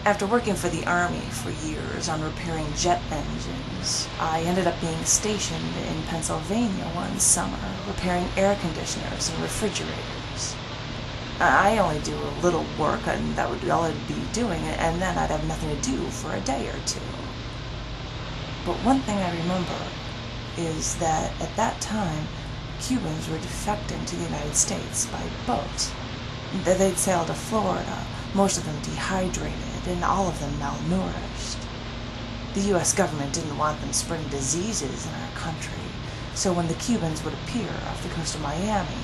After working for the Army for years on repairing jet engines, I ended up being stationed in Pennsylvania one summer, repairing air conditioners and refrigerators. I only do a little work, and that would be all I'd be doing, and then I'd have nothing to do for a day or two. But one thing I remember is that at that time, Cubans were defecting to the United States by boat. They'd sailed to Florida, most of them dehydrated, and all of them malnourished. The U.S. government didn't want them spreading diseases in our country, so when the Cubans would appear off the coast of Miami,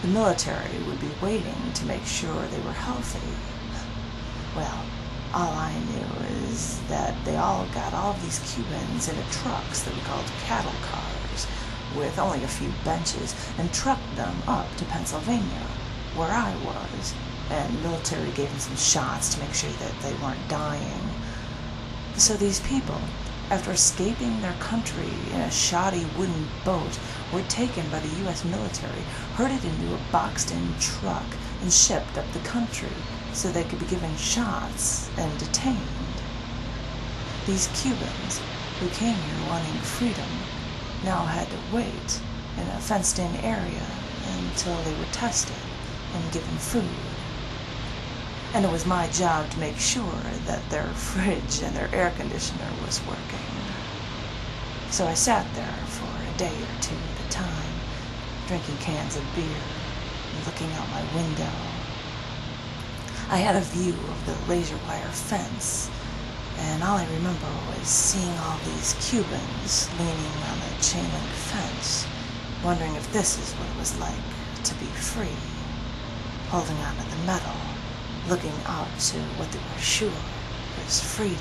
the military would be waiting to make sure they were healthy. Well, all I knew is that they all got all of these Cubans into trucks that we called cattle cars, with only a few benches, and trucked them up to Pennsylvania, where I was, and the military gave them some shots to make sure that they weren't dying. So these people, after escaping their country in a shoddy wooden boat, were taken by the U.S. military, herded into a boxed-in truck, and shipped up the country so they could be given shots and detained. These Cubans, who came here wanting freedom, now had to wait in a fenced-in area until they were tested and given food. And it was my job to make sure that their fridge and their air conditioner was working. So I sat there for a day or two at a time, drinking cans of beer and looking out my window. I had a view of the laser wire fence, and all I remember was seeing all these Cubans leaning on the chain link fence, wondering if this is what it was like to be free, holding on to the metal, looking out to what they were sure was freedom.